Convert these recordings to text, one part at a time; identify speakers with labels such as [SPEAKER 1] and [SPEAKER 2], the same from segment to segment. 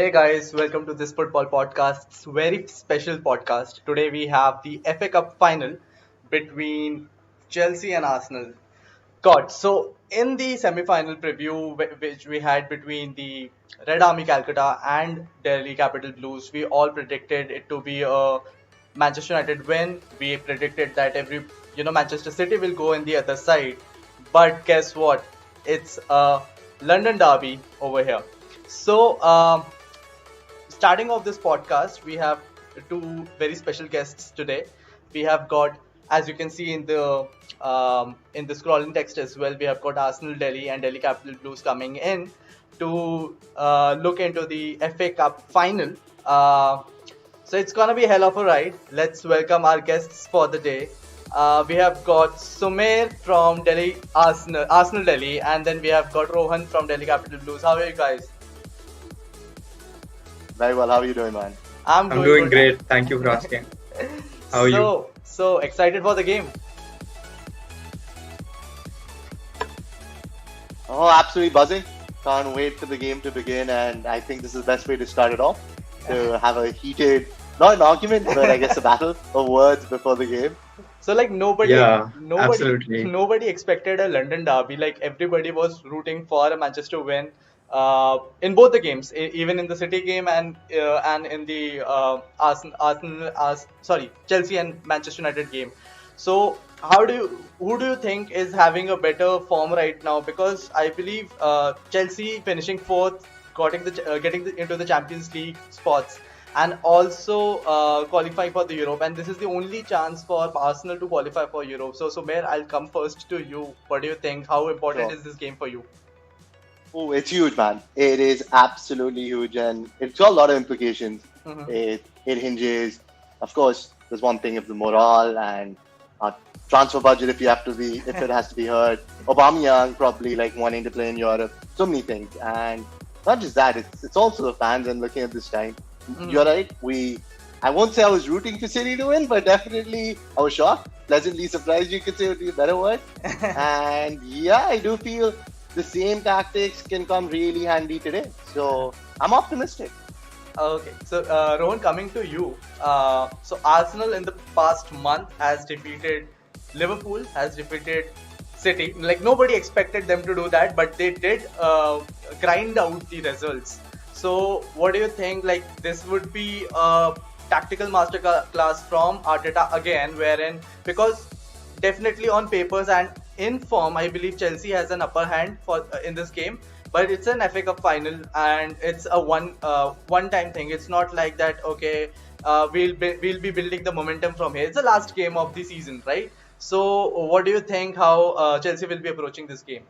[SPEAKER 1] Hey guys, welcome to this football podcast's very special podcast. Today we have the FA Cup final between Chelsea and Arsenal. God, so in the semi-final preview which we had between the Red Army Calcutta and Delhi Capital Blues, we all predicted it to be a Manchester United win. We predicted that Manchester City will go in the other side. But guess what? It's a London derby over here. So, starting off this podcast, we have two very special guests today. We have got, as you can see in the scrolling text as well, we have got Arsenal Delhi and Delhi Capital Blues coming in to look into the FA Cup final. So it's gonna be a hell of a ride. Let's welcome our guests for the day. We have got Sumer from Delhi Arsenal Delhi, and then we have got Rohan from Delhi Capital Blues. How are you guys?
[SPEAKER 2] Very well. How are you doing, man?
[SPEAKER 1] I'm
[SPEAKER 3] doing great. Thank you for asking. How are you?
[SPEAKER 1] So excited for the game.
[SPEAKER 2] Oh, absolutely buzzing. Can't wait for the game to begin, and I think this is the best way to start it off. To have a heated, not an argument, but I guess a battle of words before the game.
[SPEAKER 1] So like
[SPEAKER 3] absolutely.
[SPEAKER 1] nobody expected a London derby. Like everybody was rooting for a Manchester win. In both the games, even in the City game and in the Chelsea and Manchester United game. So who do you think is having a better form right now? Because I believe Chelsea finishing fourth, getting into the Champions League spots, and also qualifying for the Europe. And this is the only chance for Arsenal to qualify for Europe. So Mayor, I'll come first to you. What do you think? How important is this game for you?
[SPEAKER 2] Oh, it's huge, man. It is absolutely huge, and it's got a lot of implications.
[SPEAKER 1] Mhm.
[SPEAKER 2] It hinges, of course. There's one thing of the morale and transfer budget if it has to be heard. Aubameyang probably like wanting to play in Europe. So many things, and not just that. It's also the fans and looking at this time.
[SPEAKER 1] Mhm.
[SPEAKER 2] You're right. I won't say I was rooting for City to win, but definitely I was shocked, pleasantly surprised. You could say would be a better word. And yeah, I do feel the same tactics can come really handy today. So I'm optimistic.
[SPEAKER 1] Okay, so Rohan, coming to you. So Arsenal in the past month has defeated Liverpool, has defeated City. Like nobody expected them to do that, but they did grind out the results. So what do you think? Like this would be a tactical masterclass from Arteta again, wherein because definitely on papers and in form, I believe Chelsea has an upper hand for in this game. But it's an FA Cup final, and it's a one time thing. It's not like that. Okay, we'll be building the momentum from here. It's the last game of the season, right? So, what do you think? How Chelsea will be approaching this game?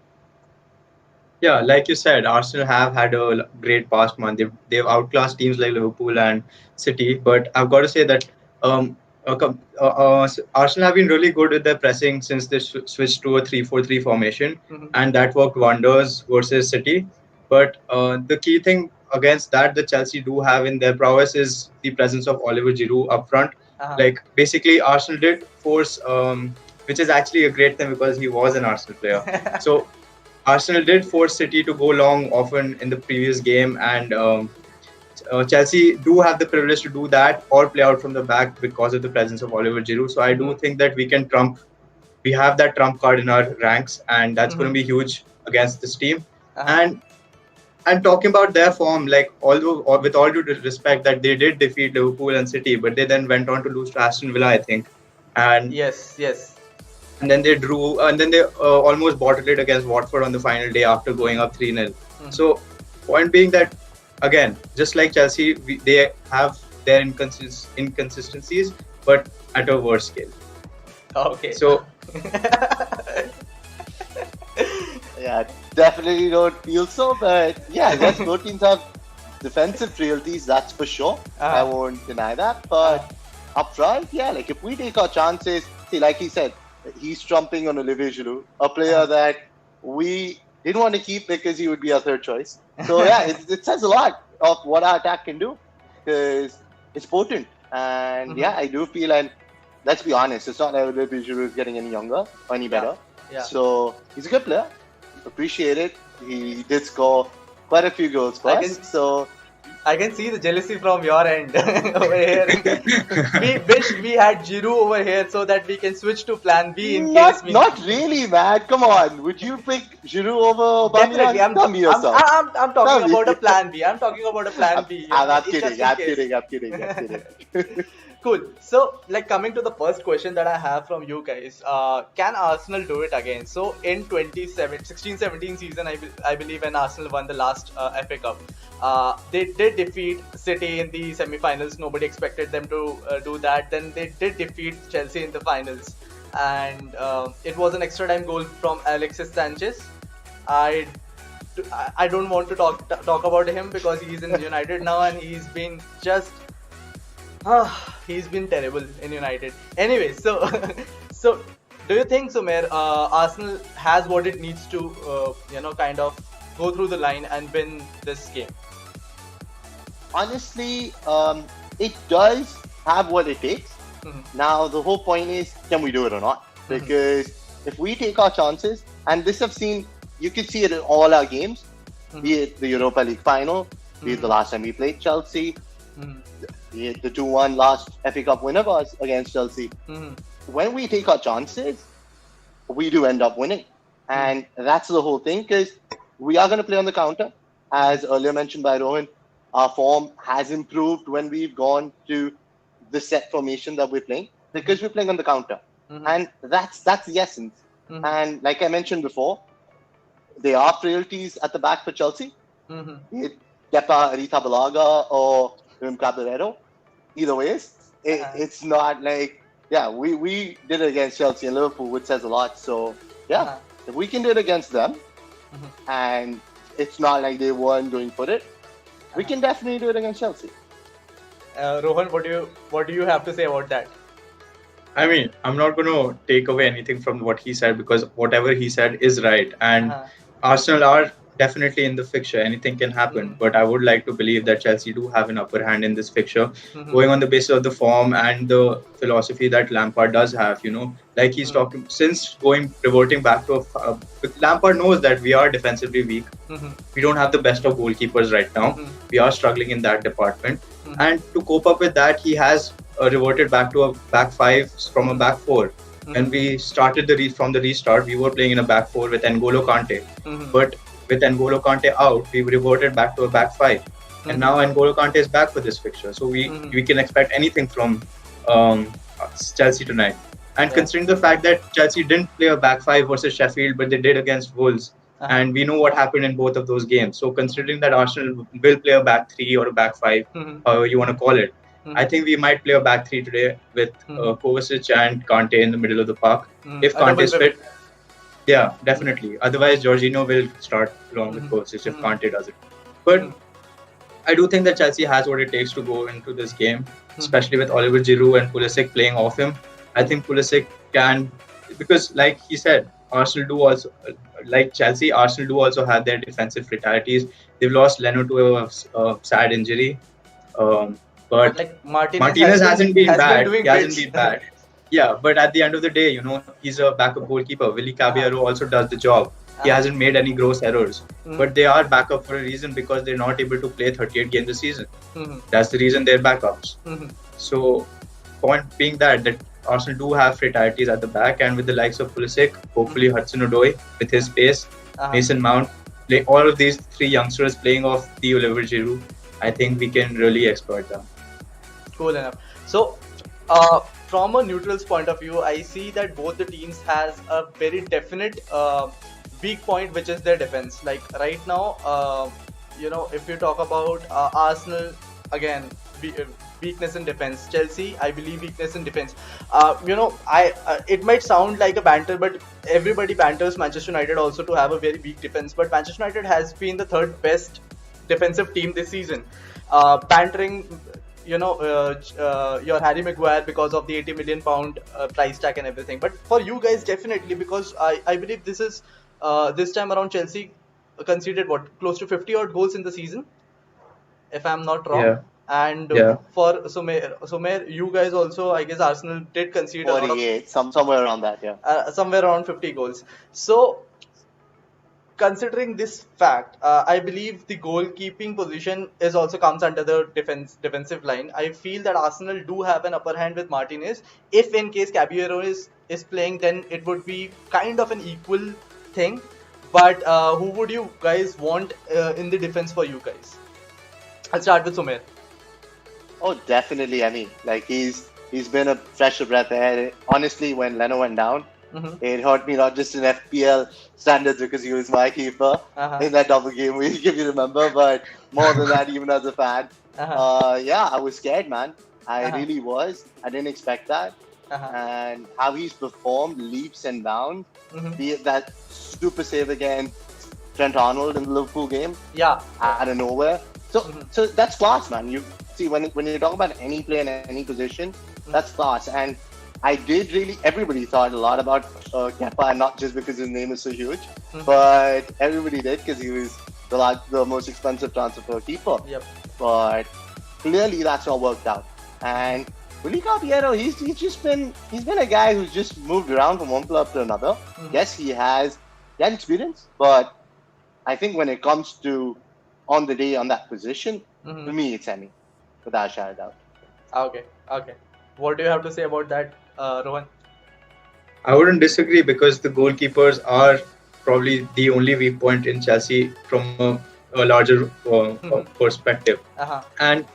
[SPEAKER 3] Yeah, like you said, Arsenal have had a great past month. They've outclassed teams like Liverpool and City, but I've got to say that Arsenal have been really good with their pressing since they switched to a 3-4-3 formation,
[SPEAKER 1] Mhm.
[SPEAKER 3] and that worked wonders versus City. But the key thing against that Chelsea do have in their prowess is the presence of Oliver Giroud up front.
[SPEAKER 1] Uh-huh.
[SPEAKER 3] Like basically, Arsenal did force, which is actually a great thing because he was an Arsenal player. So Arsenal did force City to go long often in the previous game, and Chelsea do have the privilege to do that or play out from the back because of the presence of Oliver Giroud. So I do think that we have that trump card in our ranks, and that's going to be huge against this team.
[SPEAKER 1] Uh-huh.
[SPEAKER 3] And talking about their form, like although with all due respect that they did defeat Liverpool and City, but they then went on to lose to Aston Villa, I think, and
[SPEAKER 1] Yes.
[SPEAKER 3] and then they drew, and then they almost bottled it against Watford on the final day after going up 3-0. So, point being that, again, just like Chelsea, they have their inconsistencies, but at a worse scale.
[SPEAKER 1] Okay.
[SPEAKER 3] So,
[SPEAKER 2] Yeah, definitely don't feel so, but yeah, I guess both teams have defensive frailties, that's for sure. I won't deny that. But up front, yeah, like if we take our chances, see, like he said, he's trumping on Olivier Giroud, a player that we didn't want to keep because he would be our third choice. So yeah, it says a lot of what our attack can do because it's potent. And yeah, I do feel, and let's be honest, it's not that Olivier Giroud is getting any younger or any better.
[SPEAKER 1] Yeah.
[SPEAKER 2] So he's a good player. Appreciate it. He did score quite a few goals for us. So
[SPEAKER 1] I can see the jealousy from your end over here. We wish we had Giroud over here so that we can switch to plan B in case
[SPEAKER 2] Not,
[SPEAKER 1] we.
[SPEAKER 2] not really, man. Come on. Would you pick Giroud over
[SPEAKER 1] Definitely,
[SPEAKER 2] Aubameyang? Tell me yourself.
[SPEAKER 1] I'm talking
[SPEAKER 2] Tell me.
[SPEAKER 1] about a plan B. I'm talking about a plan B.
[SPEAKER 2] I'm
[SPEAKER 1] It's just
[SPEAKER 2] kidding.
[SPEAKER 1] in
[SPEAKER 2] I'm
[SPEAKER 1] case.
[SPEAKER 2] kidding. I'm kidding. I'm kidding.
[SPEAKER 1] Cool. So, like coming to the first question that I have from you guys, can Arsenal do it again? So, in 2016-17 season, I believe when Arsenal won the last FA Cup, they did defeat City in the semi-finals. Nobody expected them to do that. Then they did defeat Chelsea in the finals, and it was an extra time goal from Alexis Sanchez. I I don't want to talk about him because he's in United now and he's been terrible in United. Anyway, so so do you think, Sumer, Arsenal has what it needs to kind of go through the line and win this game?
[SPEAKER 2] Honestly, it does have what it takes. Now, the whole point is, can we do it or not? Because if we take our chances, and this I've seen, you can see it in all our games, be it the Europa League final, be it the last time we played Chelsea, be it the 2-1 last FA Cup winner was against Chelsea. When we take our chances, we do end up winning. And that's the whole thing, because we are going to play on the counter. As earlier mentioned by Rohan, our form has improved when we've gone to the set formation that we're playing, because we're playing on the counter. And that's the essence. And like I mentioned before, there are frailties at the back for Chelsea. Be it Kepa Arrizabalaga or Caballero. Either ways, it's not like, we did it against Chelsea and Liverpool, which says a lot. So, if we can do it against them, and it's not like they weren't going for it, we can definitely do it against Chelsea.
[SPEAKER 1] Rohan, what do you have to say about that?
[SPEAKER 3] I mean, I'm not going to take away anything from what he said, because whatever he said is right. And Arsenal are definitely in the fixture. Anything can happen. But I would like to believe that Chelsea do have an upper hand in this fixture, going on the basis of the form and the philosophy that Lampard does have. Like he's talking, since reverting back to Lampard knows that we are defensively weak. We don't have the best of goalkeepers right now. We are struggling in that department. And to cope up with that, he has reverted back to a back five from a back four. When we started from the restart, we were playing in a back four with N'Golo Kante. But with N'Golo Kante out, we reverted back to a back five. And now N'Golo Kante is back for this fixture. So we can expect anything from Chelsea tonight. And considering the fact that Chelsea didn't play a back five versus Sheffield, but they did against Wolves. And we know what happened in both of those games. So considering that Arsenal will play a back three or a back five, however you want to call it, I think we might play a back three today with Kovacic and Kante in the middle of the park. If Kante is fit, yeah, definitely. Otherwise, Jorginho will start along with Kovacic if Kante does it. But I do think that Chelsea has what it takes to go into this game, especially with Oliver Giroud and Pulisic playing off him. I think Pulisic can, because like he said, Arsenal do also, like Chelsea, Arsenal do also have their defensive fatalities. They've lost Leno to a sad injury. But
[SPEAKER 1] like
[SPEAKER 3] Martinez hasn't been bad. He hasn't been bad. Yeah, but at the end of the day, he's a backup goalkeeper. Willy Caballero also does the job. He hasn't made any gross errors. But they are backup for a reason, because they're not able to play 38 games a season. That's the reason they're backups. So, point being that Arsenal do have fatalities at the back, and with the likes of Pulisic, hopefully Hudson-Odoi with his pace, Mason Mount, all of these three youngsters playing off the Oliver Giroud, I think we can really exploit them.
[SPEAKER 1] Cool enough. So, from a neutral's point of view, I see that both the teams has a very definite weak point, which is their defense. Like right now, if you talk about Arsenal, again, weakness in defense. Chelsea, I believe weakness in defense. It might sound like a banter, but everybody banters Manchester United also to have a very weak defense. But Manchester United has been the third best defensive team this season. Bantering your Harry Maguire because of the 80 million pound price tag and everything. But for you guys, definitely, because I believe this is this time around Chelsea conceded close to 50 odd goals in the season, if I'm not wrong.
[SPEAKER 3] Yeah.
[SPEAKER 1] And for Sumer, you guys also, I guess Arsenal did concede
[SPEAKER 2] 48, somewhere around that,
[SPEAKER 1] somewhere around 50 goals. So considering this fact, I believe the goalkeeping position is also comes under the defensive line. I feel that Arsenal do have an upper hand with Martinez. If in case Caballero is playing, then it would be kind of an equal thing. But who would you guys want in the defense for you guys? I'll start with Sumer.
[SPEAKER 2] Oh, definitely. I mean, like he's been a fresher breath air. Honestly, when Leno went down, it hurt me not just in FPL standards because he was my keeper in that double game week, if you remember, but more than that, even as a fan. Yeah, I was scared, man. I really was. I didn't expect that. And how he's performed leaps and bounds, be it that super save against Trent Arnold in the Liverpool game, out of nowhere. So that's class, man. You see, when you talk about any player in any position, that's class. And I did really, everybody thought a lot about Kepa, not just because his name is so huge, but everybody did because he was the most expensive transfer keeper.
[SPEAKER 1] Yep.
[SPEAKER 2] But clearly that's not worked out. And Willy Caballero, he's been a guy who's just moved around from one club to another. Yes, he has experience, but I think when it comes to on the day on that position, to me it's Emi, without a shadow of doubt.
[SPEAKER 1] Okay. What do you have to say about that, Rohan?
[SPEAKER 3] I wouldn't disagree because the goalkeepers are probably the only weak point in Chelsea from a larger perspective. And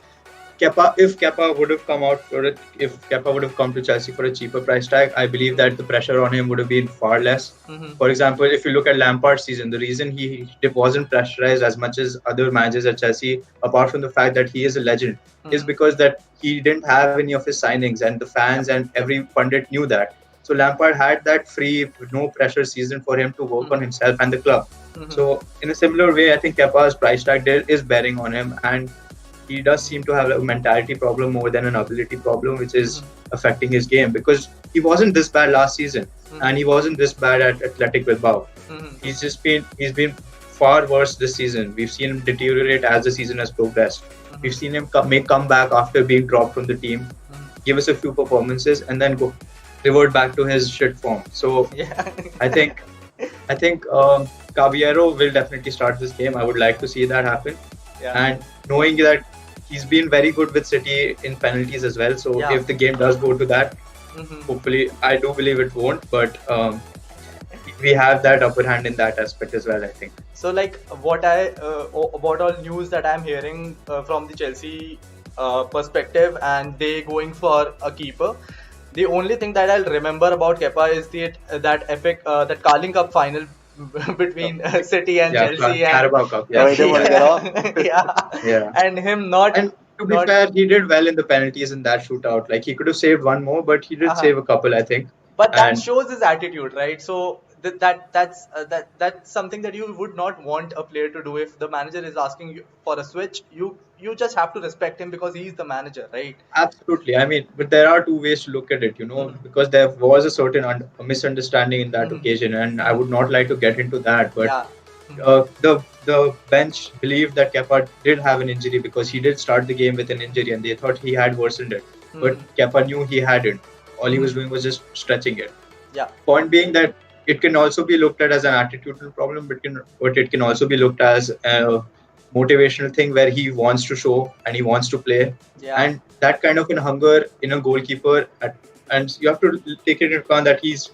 [SPEAKER 3] Kepa, if Kepa would have come out for it, if Kepa would have come to Chelsea for a cheaper price tag, I believe that the pressure on him would have been far less. For example, if you look at Lampard's season, the reason he wasn't pressurized as much as other managers at Chelsea, apart from the fact that he is a legend, is because that he didn't have any of his signings, and the fans and every pundit knew that. So Lampard had that free, no pressure season for him to work on himself and the club. So in a similar way, I think Kepa's price tag is bearing on him, and he does seem to have a mentality problem more than an ability problem, which is affecting his game, because he wasn't this bad last season and he wasn't this bad at Athletic Bilbao. He's been far worse this season. We've seen him deteriorate as the season has progressed. We've seen him make comeback after being dropped from the team, give us a few performances, and then go revert back to his shit form. So I think Caballero will definitely start this game. I would like to see that happen. And knowing that he's been very good with City in penalties as well. So if the game does go to that, hopefully, I do believe it won't, but we have that upper hand in that aspect as well, I think.
[SPEAKER 1] So like what all news that I'm hearing from the Chelsea perspective, and they going for a keeper. The only thing that I'll remember about Kepa is that epic that Carling Cup final between City and Chelsea and
[SPEAKER 3] Carabao Cup.
[SPEAKER 1] and him not.
[SPEAKER 3] And to be fair, he did well in the penalties in that shootout. Like he could have saved one more, but he did save a couple, I think.
[SPEAKER 1] But that shows his attitude, right? So that's something that you would not want a player to do. If the manager is asking you for a switch, you just have to respect him because he's the manager, right?
[SPEAKER 3] Absolutely. I mean, but there are two ways to look at it, because there was a certain misunderstanding in that occasion, and I would not like to get into that. But the bench believed that Kepa did have an injury because he did start the game with an injury, and they thought he had worsened it. But Kepa knew he hadn't. All he was doing was just stretching it. Point being that it can also be looked at as an attitudinal problem, but it can also be looked as a motivational thing where he wants to show and he wants to play. And that kind of a hunger in a goalkeeper, and you have to take it into account that he's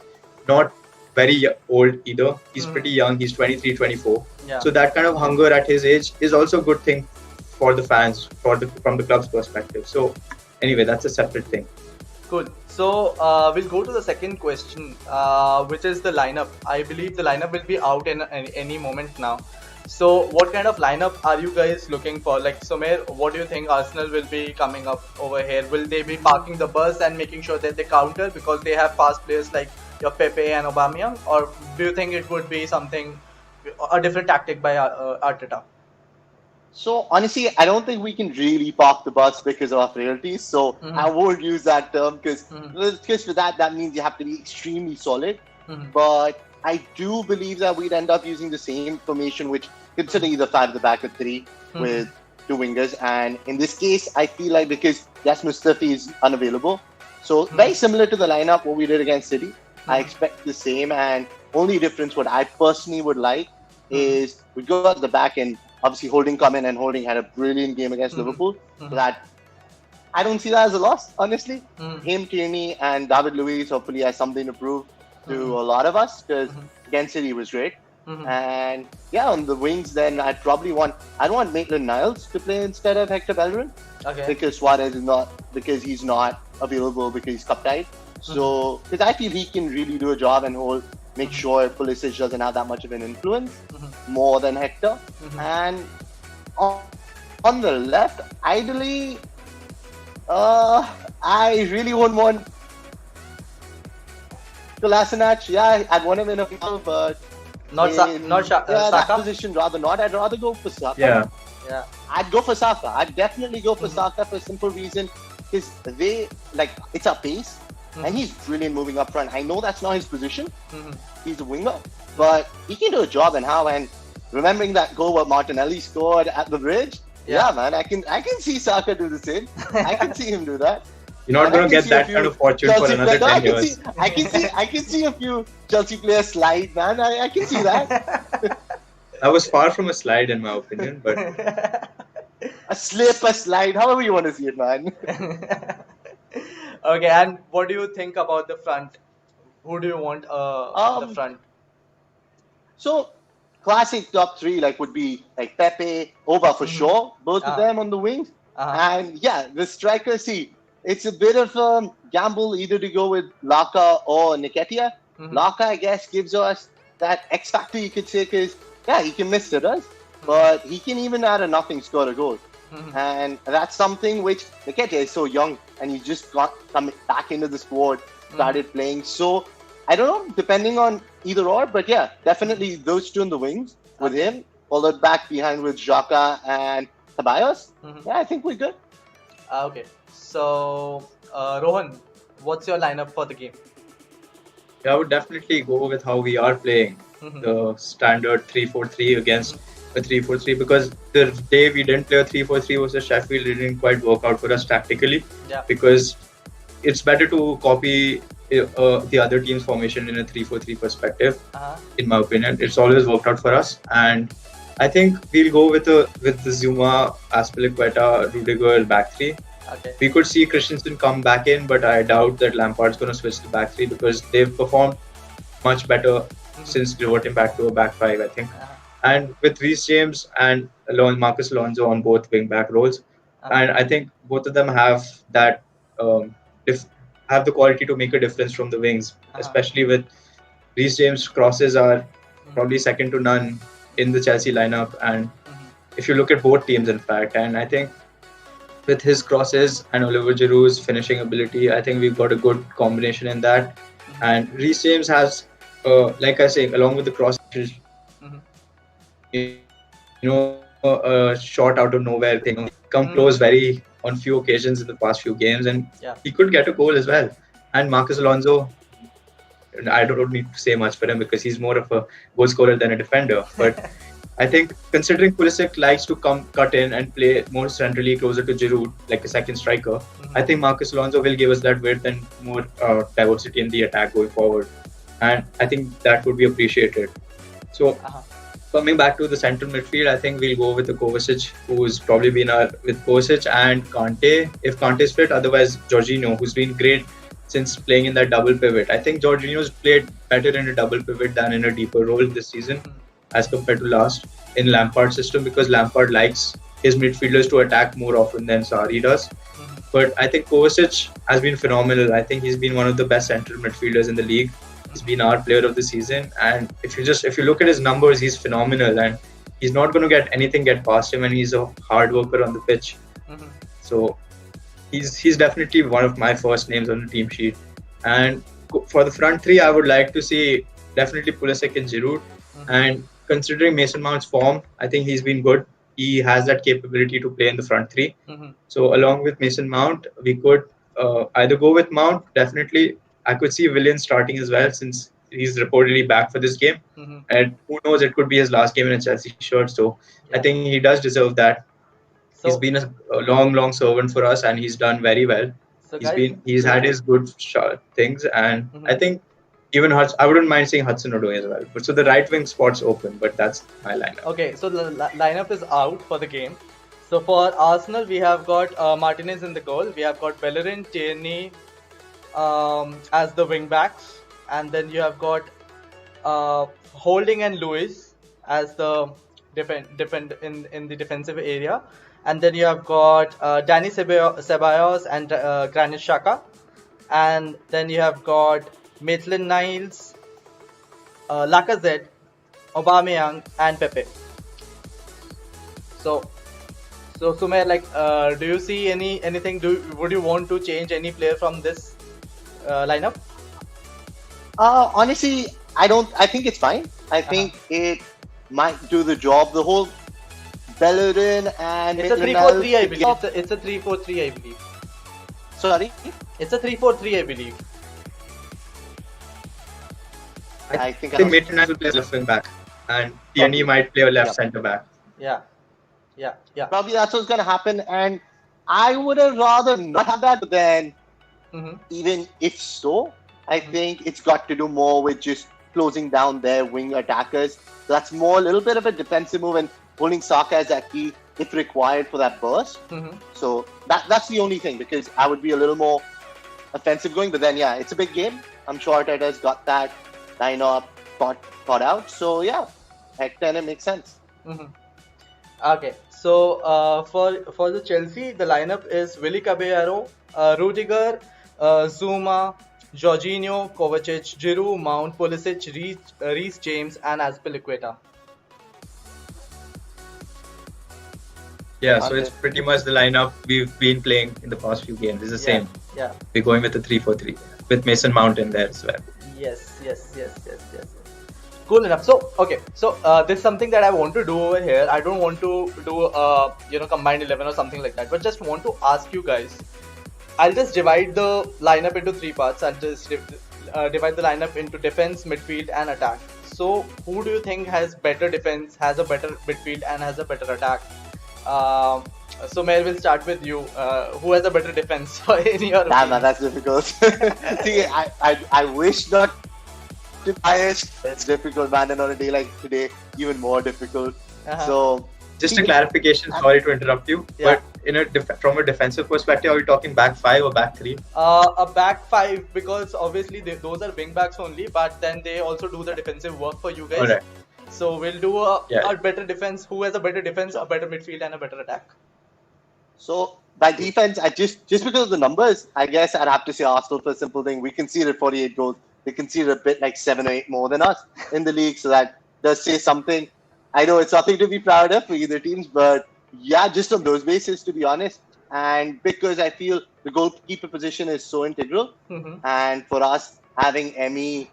[SPEAKER 3] not very old either. He's pretty young. He's 23, 24. So that kind of hunger at his age is also a good thing for the fans, from the club's perspective. So anyway, that's a separate thing.
[SPEAKER 1] Cool. So we'll go to the second question, which is the lineup. I believe the lineup will be out in any moment now. So what kind of lineup are you guys looking for? Like Sumer, what do you think Arsenal will be coming up over here? Will they be parking the bus and making sure that they counter because they have fast players like your Pepe and Aubameyang? Or do you think it would be a different tactic by Arteta?
[SPEAKER 2] So honestly, I don't think we can really park the bus because of our frailties. So I won't use that term because for that means you have to be extremely solid. But I do believe that we'd end up using the same formation, which considering either 5 at the back or 3 with 2 wingers. And in this case, I feel like because Yas Mustafi is unavailable, so very similar to the lineup what we did against City. I expect the same, and only difference what I personally would like
[SPEAKER 1] Mhm.
[SPEAKER 2] is we go at the back and obviously Holding come in and Holding had a brilliant game against
[SPEAKER 1] Mhm.
[SPEAKER 2] Liverpool. So
[SPEAKER 1] Mhm.
[SPEAKER 2] that I don't see that as a loss, honestly.
[SPEAKER 1] Mhm.
[SPEAKER 2] Him, Tierney, and David Luiz hopefully has something to prove
[SPEAKER 1] Mhm.
[SPEAKER 2] to a lot of us because
[SPEAKER 1] Mhm.
[SPEAKER 2] against City was great.
[SPEAKER 1] Mhm.
[SPEAKER 2] And yeah, on the wings, then I'd want Maitland Niles to play instead of Hector Bellerin
[SPEAKER 1] Okay.
[SPEAKER 2] because Suarez is not because he's not available because he's cup tied.
[SPEAKER 1] Mhm.
[SPEAKER 2] So because I feel he can really do a job and make
[SPEAKER 1] Mhm.
[SPEAKER 2] sure Pulisic doesn't have that much of an influence
[SPEAKER 1] Mhm.
[SPEAKER 2] more than Hector.
[SPEAKER 1] Mhm.
[SPEAKER 2] And on the left, ideally, I really wouldn't want Kolasinac. Yeah, I'd want him in a final, but that
[SPEAKER 1] Saka.
[SPEAKER 2] position rather not. I'd rather go for Saka.
[SPEAKER 3] Yeah.
[SPEAKER 1] Yeah.
[SPEAKER 2] I'd go for Saka. I'd definitely go for
[SPEAKER 1] Mhm.
[SPEAKER 2] Saka for a simple reason. Because it's a pace, and
[SPEAKER 1] Mhm.
[SPEAKER 2] he's brilliant moving up front. I know that's not his position.
[SPEAKER 1] Mhm.
[SPEAKER 2] He's a winger, but he can do a job and how. And remembering that goal what Martinelli scored at the bridge,
[SPEAKER 1] Yeah.
[SPEAKER 2] yeah, man, I can see Saka do the same. I can see him do that.
[SPEAKER 3] You're not
[SPEAKER 2] And I
[SPEAKER 3] going to
[SPEAKER 2] can
[SPEAKER 3] get
[SPEAKER 2] see a
[SPEAKER 3] that kind
[SPEAKER 2] few
[SPEAKER 3] of fortune for
[SPEAKER 2] Chelsea
[SPEAKER 3] another
[SPEAKER 2] players. No,
[SPEAKER 3] 10 years.
[SPEAKER 2] I can see a few Chelsea players slide, man. I can see that.
[SPEAKER 3] That was far from a slide, in my opinion, but
[SPEAKER 2] A slip, a slide, however you want to see it, man.
[SPEAKER 1] Okay, and what do you think about the front? Who do you want on the
[SPEAKER 2] Um,
[SPEAKER 1] front?
[SPEAKER 2] so classic top three would be like Pepe, Oba for
[SPEAKER 1] Mm-hmm.
[SPEAKER 2] sure, both of
[SPEAKER 1] Uh,
[SPEAKER 2] them on the wings,
[SPEAKER 1] uh-huh.
[SPEAKER 2] and yeah, the striker. See, it's a bit of a gamble either to go with Laka or Nketiah.
[SPEAKER 1] Mm-hmm.
[SPEAKER 2] Laka, I guess, gives us that X factor you could say, because yeah, he can miss sitters,
[SPEAKER 1] Mm-hmm.
[SPEAKER 2] but he can even add a nothing score a goal.
[SPEAKER 1] Mm-hmm.
[SPEAKER 2] And that's something which Nketiah is so young and he just got come back into the squad,
[SPEAKER 1] Mm-hmm.
[SPEAKER 2] started playing. So I don't know, depending on either or, but yeah, definitely those two in the wings with
[SPEAKER 1] Okay.
[SPEAKER 2] him, followed back behind with Xhaka and Ceballos.
[SPEAKER 1] Mm-hmm.
[SPEAKER 2] Yeah, I think we're good.
[SPEAKER 1] Okay. So, Rohan, what's your lineup for the game?
[SPEAKER 3] yeah, I would definitely go with how we are playing
[SPEAKER 1] Mm-hmm.
[SPEAKER 3] the standard 3-4-3 against
[SPEAKER 1] Mm-hmm.
[SPEAKER 3] a 3-4-3 because the day we didn't play a 3-4-3 versus Sheffield, it didn't quite work out for us tactically
[SPEAKER 1] Yeah.
[SPEAKER 3] because it's better to copy the other team's formation in a 3-4-3 perspective.
[SPEAKER 1] Uh-huh.
[SPEAKER 3] In my opinion, it's always worked out for us, and I think we'll go with the Zuma, Aspilicueta, Rudiger back three.
[SPEAKER 1] Okay.
[SPEAKER 3] We could see Christensen come back in, but I doubt that Lampard's going to switch to back three because they've performed much better
[SPEAKER 1] Mm-hmm.
[SPEAKER 3] since reverting back to a back five, I think.
[SPEAKER 1] Uh-huh.
[SPEAKER 3] And with Reece James and Marcus Alonso on both wing back roles,
[SPEAKER 1] Uh-huh.
[SPEAKER 3] and I think both of them have that um, have the quality to make a difference from the wings,
[SPEAKER 1] Uh-huh.
[SPEAKER 3] especially with Reece James crosses are
[SPEAKER 1] Mm-hmm.
[SPEAKER 3] probably second to none in the Chelsea lineup, and
[SPEAKER 1] Mm-hmm.
[SPEAKER 3] if you look at both teams, in fact, and I think with his crosses and Oliver Giroud's finishing ability, I think we've got a good combination in that.
[SPEAKER 1] Mm-hmm.
[SPEAKER 3] And Reece James has, like I say, along with the crosses,
[SPEAKER 1] Mm-hmm.
[SPEAKER 3] a shot out of nowhere thing, come close
[SPEAKER 1] Mm-hmm.
[SPEAKER 3] very on few occasions in the past few games, and
[SPEAKER 1] Yeah.
[SPEAKER 3] he could get a goal as well. And Marcus Alonso, I don't need to say much for him because he's more of a goal scorer than a defender. But I think considering Pulisic likes to come cut in and play more centrally closer to Giroud, like a second striker, I think Marcus Alonso will give us that width and more diversity in the attack going forward. And I think that would be appreciated. So
[SPEAKER 1] Uh-huh.
[SPEAKER 3] coming back to the central midfield, I think we'll go with the Kovacic, who's probably been with Kovacic and Kante, if Kante is fit. Otherwise, Jorginho, who's been great since playing in that double pivot. I think Jorginho's played better in a double pivot than in a deeper role this season as compared to last in Lampard's system because Lampard likes his midfielders to attack more often than Sarri does.
[SPEAKER 1] Mm-hmm.
[SPEAKER 3] But I think Kovacic has been phenomenal. I think he's been one of the best central midfielders in the league. He's been our player of the season, and if you look at his numbers, he's phenomenal, and he's not going to get anything get past him, and he's a hard worker on the pitch.
[SPEAKER 1] Mm-hmm.
[SPEAKER 3] So he's definitely one of my first names on the team sheet. And for the front three, I would like to see definitely Pulisic and Giroud.
[SPEAKER 1] Mm-hmm.
[SPEAKER 3] And considering Mason Mount's form, I think he's been good. He has that capability to play in the front three.
[SPEAKER 1] Mm-hmm.
[SPEAKER 3] So along with Mason Mount, we could either go with Mount. Definitely, I could see Willian starting as well since he's reportedly back for this game.
[SPEAKER 1] Mm-hmm.
[SPEAKER 3] And who knows, it could be his last game in a Chelsea shirt. So I
[SPEAKER 1] Yeah.
[SPEAKER 3] think he does deserve that. He's
[SPEAKER 1] So,
[SPEAKER 3] been a long servant for us, and he's done very well.
[SPEAKER 1] so guys.
[SPEAKER 3] He's had his good things, and
[SPEAKER 1] Mm-hmm.
[SPEAKER 3] I think Even I wouldn't mind saying Hudson Odoi as well. But so the right wing spot's open, but that's my lineup.
[SPEAKER 1] Okay, so the lineup is out for the game. So for Arsenal, we have got Martinez in the goal. We have got Bellerin, Tierney as the wing backs, and then you have got Holding and Lewis as the defend in the defensive area, and then you have got Danny Ceballos and Granit Xhaka, and then you have got Maitland Niles, Lacazette, Aubameyang, and Pepe. So Sumer, like, do you see anything? Would you want to change any player from this lineup?
[SPEAKER 2] Honestly, I don't. I think it's fine. I think it might do the job. The whole Bellerin and
[SPEAKER 1] It's a 3-4-3, I believe. It's a 3-4-3, I believe.
[SPEAKER 2] Sorry,
[SPEAKER 1] It's a 3-4-3, I believe.
[SPEAKER 2] I think
[SPEAKER 3] Maitland will play left wing back, and Tierney might play a left centre back.
[SPEAKER 1] Yeah.
[SPEAKER 2] probably that's what's gonna happen. And I would have rather not have that. But then, even if so, I think it's got to do more with just closing down their wing attackers. So that's more a little bit of a defensive move and holding Saka as a key if required for that burst. So that's the only thing, because I would be a little more offensive going. But then, yeah, it's a big game. I'm sure Arteta's got that lineup thought out. So yeah, heck 10, it makes sense.
[SPEAKER 1] Okay, so for the Chelsea, the lineup is Willy Caballero, Rudiger, Zuma, Jorginho, Kovacic, Giroud, Mount, Pulisic, Reece James, and Azpilicueta.
[SPEAKER 3] Yeah, so it's pretty much the lineup we've been playing in the past few games. It's the same.
[SPEAKER 1] Yeah.
[SPEAKER 3] We're going with the 3-4-3 with Mason Mount in there as well.
[SPEAKER 1] Yes. Cool enough. So okay, so this is something that I want to do over here. I don't want to do combined 11 or something like that, but just want to ask you guys. I'll just divide the lineup into three parts. I'll just divide the lineup into defense, midfield, and attack. So who do you think has better defense, has a better midfield, and has a better attack? So Meher, we'll start with you. Who has a better defense in your
[SPEAKER 2] Damn,
[SPEAKER 1] opinion?
[SPEAKER 2] man, that's difficult. See, I wish not to be biased. It's difficult, man, and on a day like today, even more difficult. So,
[SPEAKER 3] just a clarification. Sorry to interrupt you, but from a defensive perspective, are we talking back five or back three?
[SPEAKER 1] A back five, because obviously those are wing backs only, but then they also do the defensive work for you guys.
[SPEAKER 3] Alright.
[SPEAKER 1] So we'll do a better defense. Who has a better defense, a better midfield, and a better attack?
[SPEAKER 2] So by defense, I just because of the numbers, I guess I'd have to say Arsenal for a simple thing. We conceded 48 goals. They conceded a bit like 7 or 8 more than us in the league, so that does say something. I know it's nothing to be proud of for either teams, but yeah, just on those bases, to be honest. And because I feel the goalkeeper position is so integral, and for us having Emmy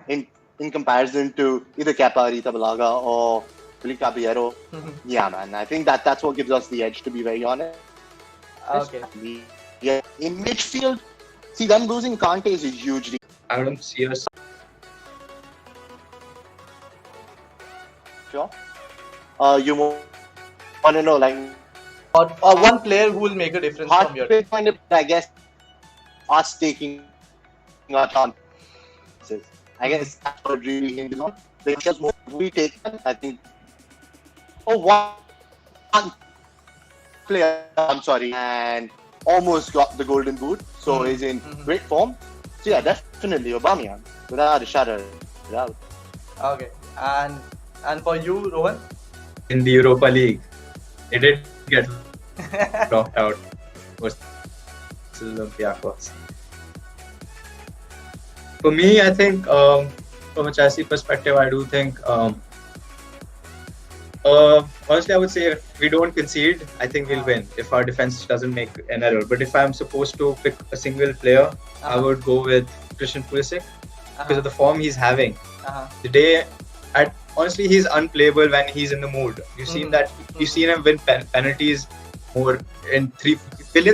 [SPEAKER 2] in comparison to either Kepa, Rita Balaga, or Willy Caballero, yeah, man, I think that's what gives us the edge, to be very honest.
[SPEAKER 1] Okay.
[SPEAKER 2] Yeah, in midfield, see, them losing Kante is a huge.
[SPEAKER 3] I don't see us.
[SPEAKER 2] Sure. You want to know, like,
[SPEAKER 1] Or one player who will make a difference from your team.
[SPEAKER 2] Point, I guess us taking our chances. I guess that's what it really hinges on. Because more we take, I think. Oh, one player, I'm sorry, and almost got the golden boot, so is in great form. So yeah, definitely Aubameyang, without a shadow of doubt.
[SPEAKER 1] Okay, and for you, Rohan?
[SPEAKER 3] In the Europa League, they did get knocked out versus Olympiacos. For me, I think from a Chelsea perspective, I do think honestly, I would say if we don't concede, I think we'll win if our defense doesn't make an error. But if I'm supposed to pick a single player, I would go with Christian Pulisic because of the form he's having. Today, honestly, he's unplayable when he's in the mood. You've seen that. You've seen him win penalties more in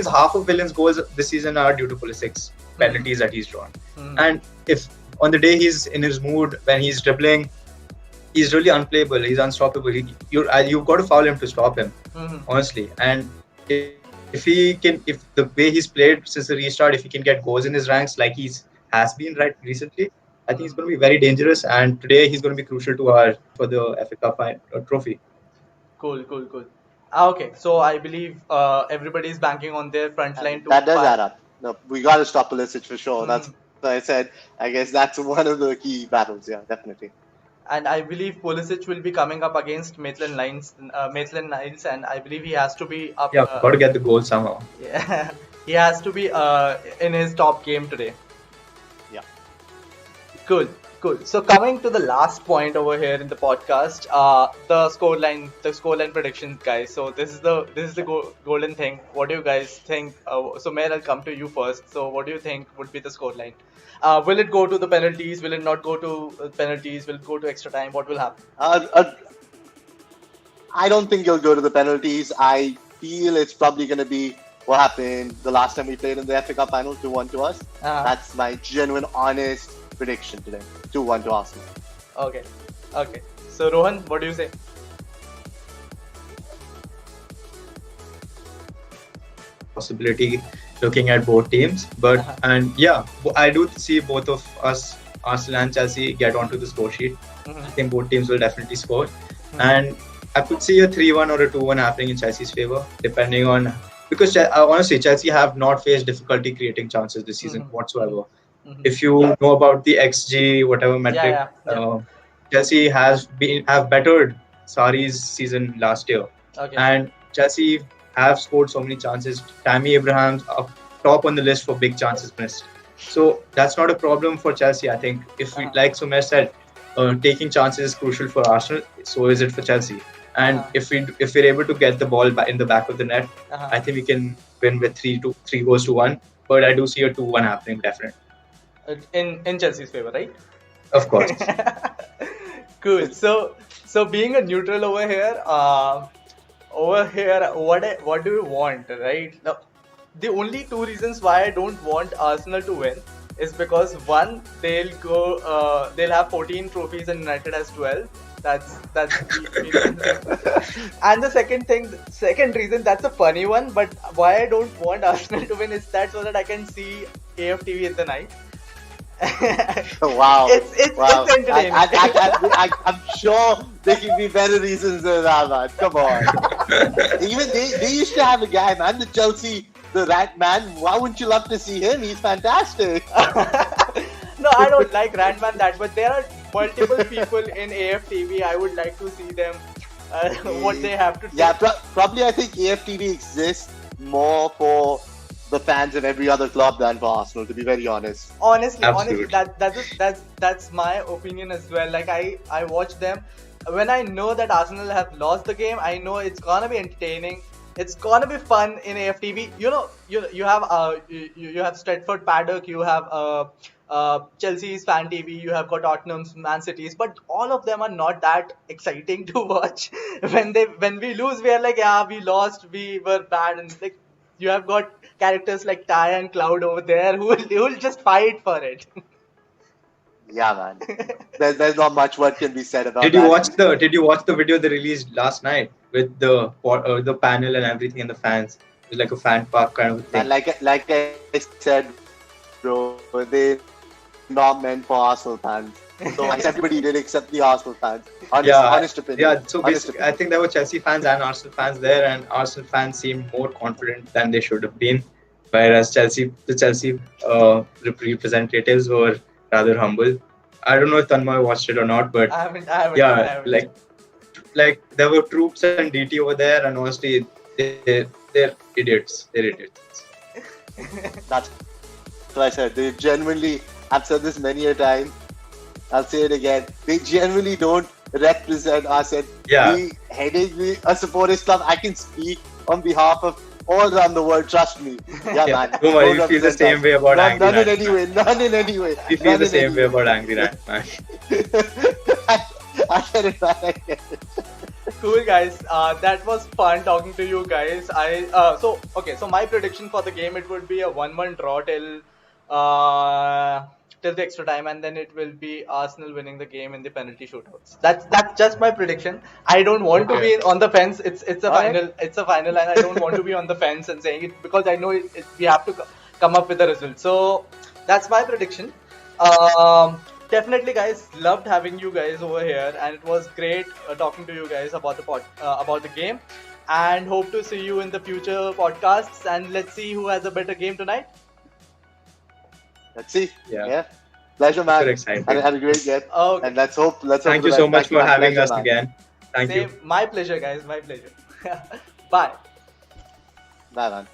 [SPEAKER 3] half of Villian's goals this season are due to Pulisic's penalties that he's drawn. And if on the day he's in his mood, when he's dribbling, he's really unplayable. He's unstoppable. You've got to foul him to stop him, honestly. And if the way he's played since the restart, if he can get goals in his ranks like has been right recently, I think he's going to be very dangerous. And today he's going to be crucial to our for the FA Cup trophy.
[SPEAKER 1] Cool, cool, cool. Okay, so I believe everybody is banking on their front line to
[SPEAKER 2] That does add up. No, we got to stop Pulisic for sure. That's
[SPEAKER 1] Mhm.
[SPEAKER 2] what I said. I guess that's one of the key battles. Yeah, definitely.
[SPEAKER 1] And I believe Pulisic will be coming up against Maitland Niles, and I believe he has to be up.
[SPEAKER 3] Yeah, got to get the goal somehow.
[SPEAKER 1] Yeah, he has to be in his top game today.
[SPEAKER 2] Yeah.
[SPEAKER 1] Cool, cool. So coming to the last point over here in the podcast, the scoreline predictions, guys. So this is the golden thing. What do you guys think? So Mer, I'll come to you first. So what do you think would be the scoreline? Will it go to the penalties? Will it not go to penalties? Will it go to extra time? What will happen?
[SPEAKER 2] I don't think you'll go to the penalties. I feel it's probably going to be what happened the last time we played in the FA Cup final, 2-1 to us. That's my genuine, honest prediction today. 2-1 to Arsenal.
[SPEAKER 1] Okay, okay. So Rohan, what do you say?
[SPEAKER 3] Possibility looking at both teams, but and yeah, I do see both of us, Arsenal and Chelsea, get onto the score sheet. I think both teams will definitely score, and I could see a 3-1 or a 2-1 happening in Chelsea's favor, depending on because honestly, Chelsea have not faced difficulty creating chances this season whatsoever. If you know about the XG whatever metric, Chelsea have bettered Sarri's season last year,
[SPEAKER 1] Okay.
[SPEAKER 3] and Chelsea have scored so many chances. Tammy Abraham's up top on the list for big chances missed. So that's not a problem for Chelsea. I think if we, like Sumer said, taking chances is crucial for Arsenal. So is it for Chelsea. And if we're able to get the ball back in the back of the net, I think we can win with 3-1. But I do see a 2-1 happening definitely.
[SPEAKER 1] In Chelsea's favor, right?
[SPEAKER 3] Of course.
[SPEAKER 1] Cool. So being a neutral over here, what do you want, right? Now, the only two reasons why I don't want Arsenal to win is because one, they'll have 14 trophies and United has 12. That's and the second reason, that's a funny one, but why I don't want Arsenal to win is that so that I can see AFTV in the night.
[SPEAKER 2] Wow.
[SPEAKER 1] It's entertaining.
[SPEAKER 2] I'm sure there can be better reasons than that, man. Come on. Even they used to have a guy, man, the Rat Man. Why wouldn't you love to see him? He's fantastic.
[SPEAKER 1] No, I don't like Rantman that, but there are multiple people in AFTV. I would like to see them, what they have to do.
[SPEAKER 2] Yeah, probably I think AFTV exists more for the fans of every other club than for Arsenal, to be very honest.
[SPEAKER 1] Honestly,
[SPEAKER 3] Absolutely.
[SPEAKER 1] that's my opinion as well. Like I watch them when I know that Arsenal have lost the game. I know it's gonna be entertaining. It's gonna be fun in AFTV. You have Stretford Paddock, you have Chelsea's Fan TV, you have got Tottenham's, Man City's, but all of them are not that exciting to watch. When we lose, we are like, yeah, we lost, we were bad, and like you have got characters like Ty and Cloud over there who will just fight for it.
[SPEAKER 2] Yeah, man. There's not much what can be said about
[SPEAKER 3] Did
[SPEAKER 2] that.
[SPEAKER 3] you watch the video they released last night with the panel and everything and the fans? It was like a fan park kind of a thing.
[SPEAKER 2] And like I said, bro, they're not meant for Arsenal fans. So I guess everybody did except the Arsenal fans. Honest opinion.
[SPEAKER 3] Yeah, so
[SPEAKER 2] Honest
[SPEAKER 3] basically, I think there were Chelsea fans and Arsenal fans there, and Arsenal fans seemed more confident than they should have been, whereas the Chelsea representatives were rather humble. I don't know if Tanmay watched it or not, but
[SPEAKER 1] I haven't.
[SPEAKER 3] yeah, like there were troops and DT over there, and honestly, they're idiots. They're idiots.
[SPEAKER 2] That's what I said. They genuinely, I've said this many a time, I'll say it again, they genuinely don't represent us, and we heading a supporters club. I can speak on behalf of all around the world, trust me. Yeah, man.
[SPEAKER 3] Don't worry, you feel the same way about Angry
[SPEAKER 2] None
[SPEAKER 3] Rat.
[SPEAKER 2] None in any way.
[SPEAKER 3] You feel the same way about Angry Rat, man.
[SPEAKER 2] I get it, man. I get it.
[SPEAKER 1] Cool, guys. That was fun talking to you guys. So my prediction for the game, it would be a 1-1 draw till the extra time, and then it will be Arsenal winning the game in the penalty shootouts. That's just my prediction. I don't want to be on the fence. It's a final. It's a final, and I don't want to be on the fence and saying it because I know we have to come up with a result. So that's my prediction. definitely, guys, loved having you guys over here, and it was great talking to you guys about about the game. And hope to see you in the future podcasts. And let's see who has a better game tonight.
[SPEAKER 2] Let's see.
[SPEAKER 3] Yeah.
[SPEAKER 2] Yeah. Pleasure, man.
[SPEAKER 3] Super excited.
[SPEAKER 2] Had a great game.
[SPEAKER 1] Okay.
[SPEAKER 2] And let's hope.
[SPEAKER 3] Thank you so much for having us again. Thank you.
[SPEAKER 1] My pleasure, guys. My pleasure. Bye.
[SPEAKER 2] Bye, man.